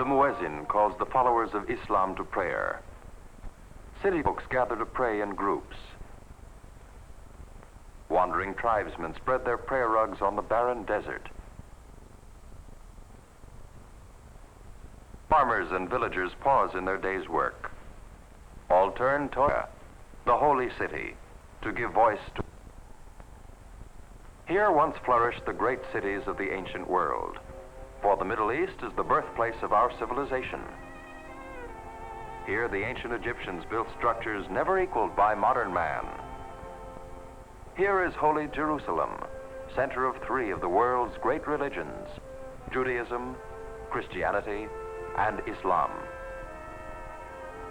The muezzin calls the followers of Islam to prayer. City folks gather to pray in groups. Wandering tribesmen spread their prayer rugs on the barren desert. Farmers and villagers pause in their day's work. All turn toward the holy city to give voice to. Here once flourished the great cities of the ancient world, for the Middle East is the birthplace of our civilization. Here the ancient Egyptians built structures never equaled by modern man. Here is holy Jerusalem, center of three of the world's great religions, Judaism, Christianity, and Islam.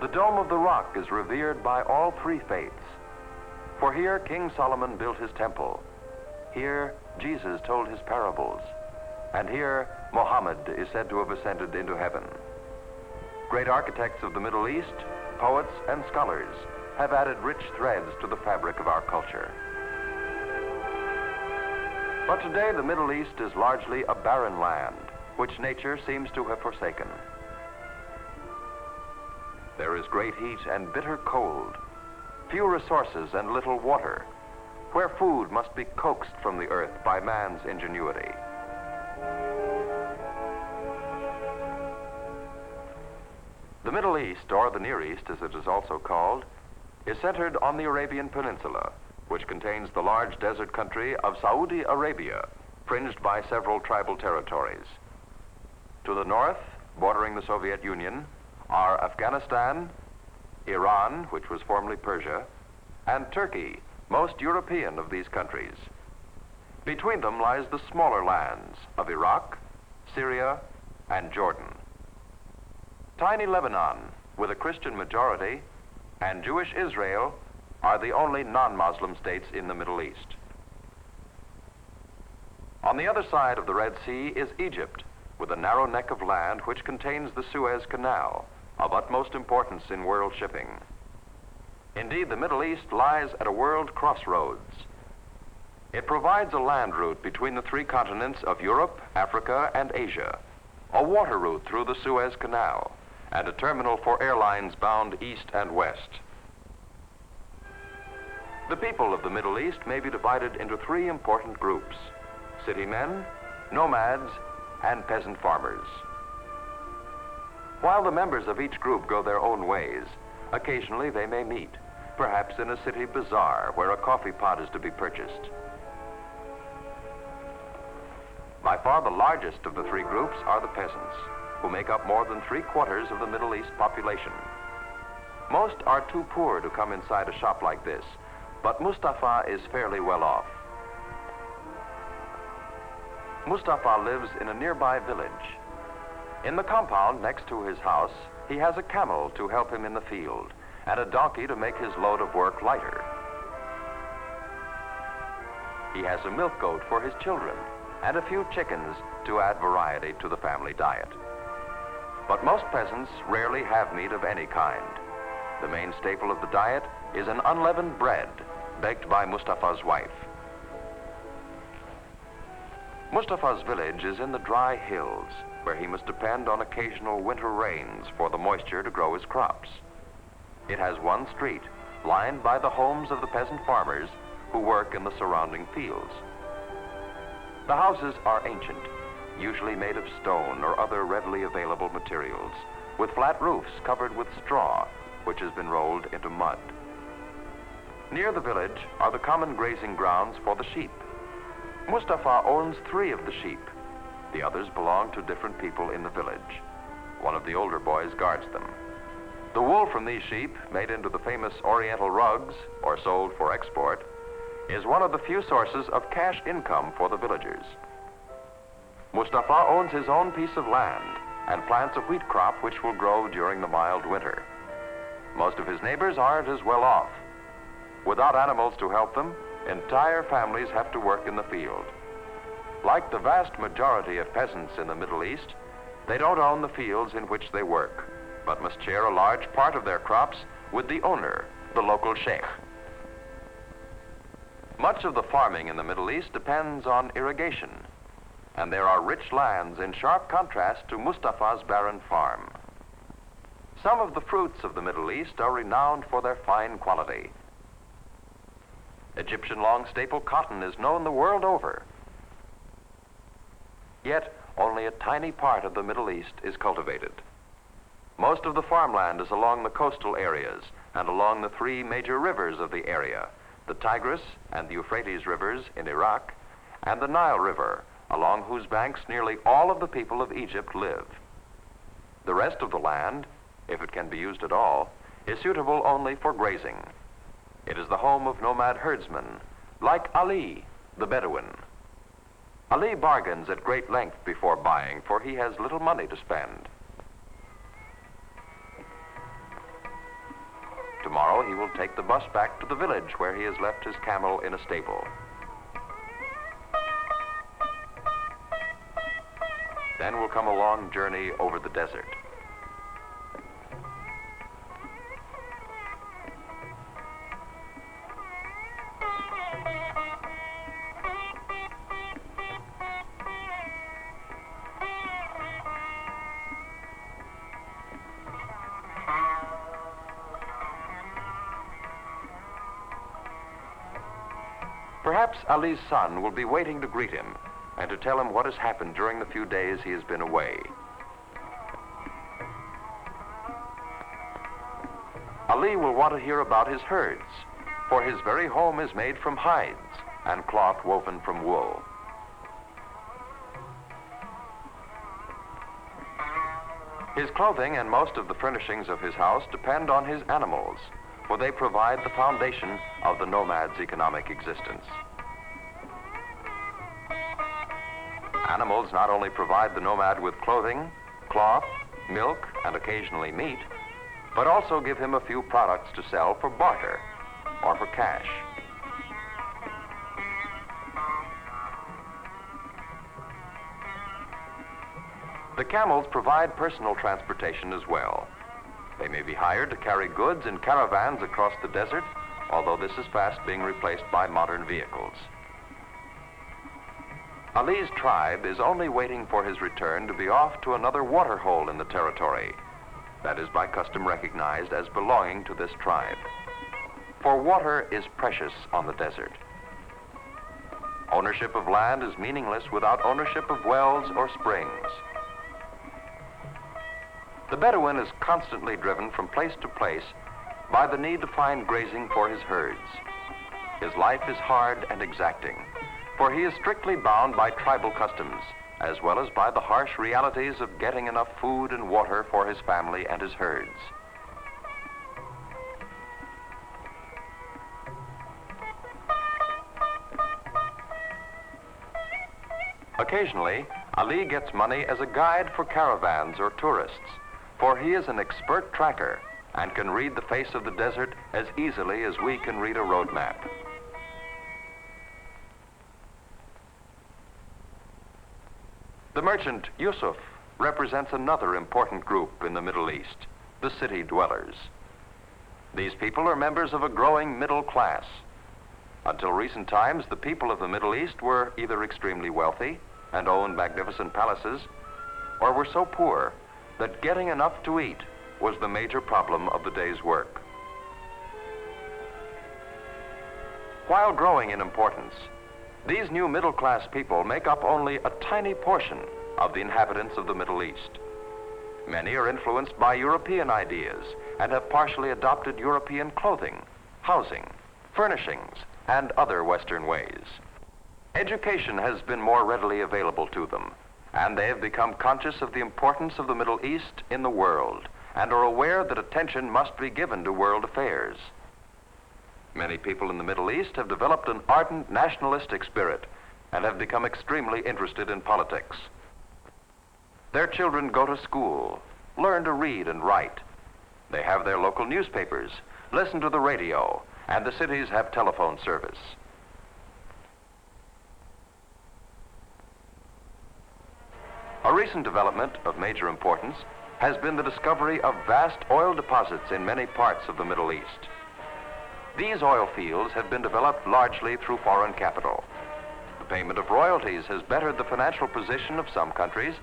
The Dome of the Rock is revered by all three faiths, for here King Solomon built his temple. Here Jesus told his parables, and here Muhammad is said to have ascended into heaven. Great architects of the Middle East, poets and scholars have added rich threads to the fabric of our culture. But today the Middle East is largely a barren land, which nature seems to have forsaken. There is great heat and bitter cold, few resources and little water, where food must be coaxed from the earth by man's ingenuity. The Middle East, or the Near East as it is also called, is centered on the Arabian Peninsula, which contains the large desert country of Saudi Arabia, fringed by several tribal territories. To the north, bordering the Soviet Union, are Afghanistan, Iran, which was formerly Persia, and Turkey, most European of these countries. Between them lies the smaller lands of Iraq, Syria, and Jordan. Tiny Lebanon, with a Christian majority, and Jewish Israel are the only non-Muslim states in the Middle East. On the other side of the Red Sea is Egypt, with a narrow neck of land which contains the Suez Canal, of utmost importance in world shipping. Indeed, the Middle East lies at a world crossroads. It provides a land route between the three continents of Europe, Africa, and Asia, a water route through the Suez Canal, and a terminal for airlines bound east and west. The people of the Middle East may be divided into three important groups: city men, nomads, and peasant farmers. While the members of each group go their own ways, occasionally they may meet, perhaps in a city bazaar where a coffee pot is to be purchased. By far the largest of the three groups are the peasants, who make up more than 3/4 of the Middle East population. Most are too poor to come inside a shop like this, but Mustafa is fairly well off. Mustafa lives in a nearby village. In the compound next to his house, he has a camel to help him in the field, and a donkey to make his load of work lighter. He has a milk goat for his children, and a few chickens to add variety to the family diet. But most peasants rarely have meat of any kind. The main staple of the diet is an unleavened bread, baked by Mustafa's wife. Mustafa's village is in the dry hills, where he must depend on occasional winter rains for the moisture to grow his crops. It has one street, lined by the homes of the peasant farmers who work in the surrounding fields. The houses are ancient, usually made of stone or other readily available materials, with flat roofs covered with straw, which has been rolled into mud. Near the village are the common grazing grounds for the sheep. Mustafa owns 3 of the sheep. The others belong to different people in the village. One of the older boys guards them. The wool from these sheep, made into the famous Oriental rugs, or sold for export, is one of the few sources of cash income for the villagers. Mustafa owns his own piece of land and plants a wheat crop which will grow during the mild winter. Most of his neighbors aren't as well off. Without animals to help them, entire families have to work in the field. Like the vast majority of peasants in the Middle East, they don't own the fields in which they work, but must share a large part of their crops with the owner, the local sheikh. Much of the farming in the Middle East depends on irrigation. and there are rich lands in sharp contrast to Mustafa's barren farm. Some of the fruits of the Middle East are renowned for their fine quality. Egyptian long staple cotton is known the world over. Yet, only a tiny part of the Middle East is cultivated. Most of the farmland is along the coastal areas and along the three major rivers of the area, the Tigris and the Euphrates rivers in Iraq, and the Nile River, along whose banks nearly all of the people of Egypt live. The rest of the land, if it can be used at all, is suitable only for grazing. It is the home of nomad herdsmen, like Ali, the Bedouin. Ali bargains at great length before buying, for he has little money to spend. Tomorrow he will take the bus back to the village where he has left his camel in a stable. Then will come a long journey over the desert. Perhaps Ali's son will be waiting to greet him and to tell him what has happened during the few days he has been away. Ali will want to hear about his herds, for his very home is made from hides and cloth woven from wool. His clothing and most of the furnishings of his house depend on his animals, for they provide the foundation of the nomad's economic existence. Animals not only provide the nomad with clothing, cloth, milk, and occasionally meat, but also give him a few products to sell for barter or for cash. The camels provide personal transportation as well. They may be hired to carry goods in caravans across the desert, although this is fast being replaced by modern vehicles. Ali's tribe is only waiting for his return to be off to another water hole in the territory, that is by custom recognized as belonging to this tribe. For water is precious on the desert. Ownership of land is meaningless without ownership of wells or springs. The Bedouin is constantly driven from place to place by the need to find grazing for his herds. His life is hard and exacting, for he is strictly bound by tribal customs, as well as by the harsh realities of getting enough food and water for his family and his herds. Occasionally, Ali gets money as a guide for caravans or tourists, for he is an expert tracker and can read the face of the desert as easily as we can read a road map. The merchant Yusuf represents another important group in the Middle East, the city dwellers. These people are members of a growing middle class. Until recent times, the people of the Middle East were either extremely wealthy and owned magnificent palaces, or were so poor that getting enough to eat was the major problem of the day's work. While growing in importance, these new middle-class people make up only a tiny portion of the inhabitants of the Middle East. Many are influenced by European ideas and have partially adopted European clothing, housing, furnishings, and other Western ways. Education has been more readily available to them, and they have become conscious of the importance of the Middle East in the world and are aware that attention must be given to world affairs. Many people in the Middle East have developed an ardent nationalistic spirit and have become extremely interested in politics. Their children go to school, learn to read and write. They have their local newspapers, listen to the radio, and the cities have telephone service. A recent development of major importance has been the discovery of vast oil deposits in many parts of the Middle East. These oil fields have been developed largely through foreign capital. The payment of royalties has bettered the financial position of some countries,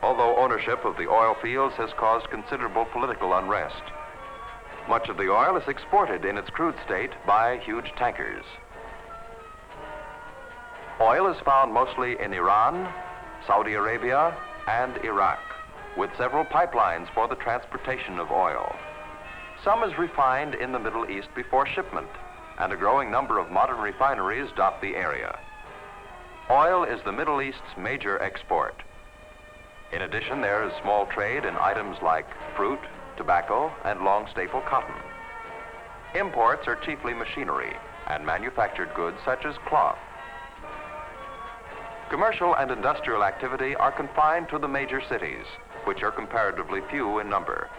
although ownership of the oil fields has caused considerable political unrest. Much of the oil is exported in its crude state by huge tankers. Oil is found mostly in Iran, Saudi Arabia, and Iraq, with several pipelines for the transportation of oil. Some is refined in the Middle East before shipment, and a growing number of modern refineries dot the area. Oil is the Middle East's major export. In addition, there is small trade in items like fruit, tobacco, and long staple cotton. Imports are chiefly machinery and manufactured goods such as cloth. Commercial and industrial activity are confined to the major cities, which are comparatively few in number.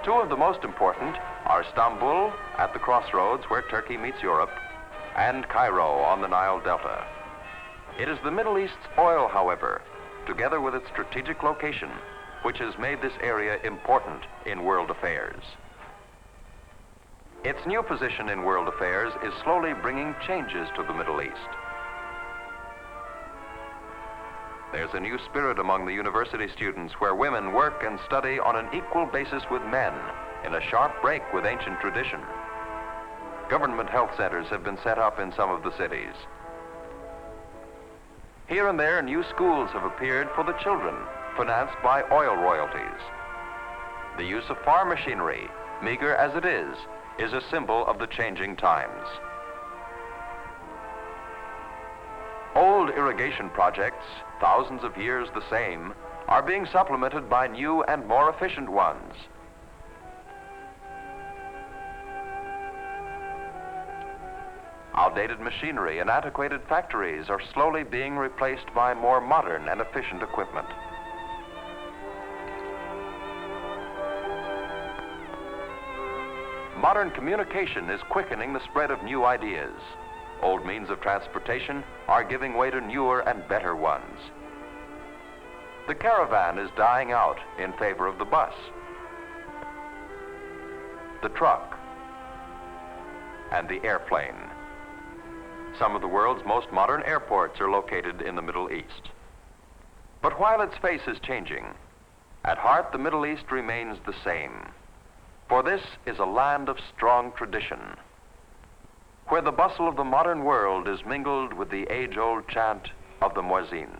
Two of the most important are Istanbul at the crossroads where Turkey meets Europe, and Cairo on the Nile Delta. It is the Middle East's oil, however, together with its strategic location, which has made this area important in world affairs. Its new position in world affairs is slowly bringing changes to the Middle East. There's a new spirit among the university students where women work and study on an equal basis with men in a sharp break with ancient tradition. Government health centers have been set up in some of the cities. Here and there, new schools have appeared for the children, financed by oil royalties. The use of farm machinery, meager as it is a symbol of the changing times. Old irrigation projects, thousands of years the same, are being supplemented by new and more efficient ones. Outdated machinery and antiquated factories are slowly being replaced by more modern and efficient equipment. Modern communication is quickening the spread of new ideas. Old means of transportation are giving way to newer and better ones. The caravan is dying out in favor of the bus, the truck, and the airplane. Some of the world's most modern airports are located in the Middle East. But while its face is changing, at heart the Middle East remains the same. For this is a land of strong tradition, where the bustle of the modern world is mingled with the age-old chant of the muezzin.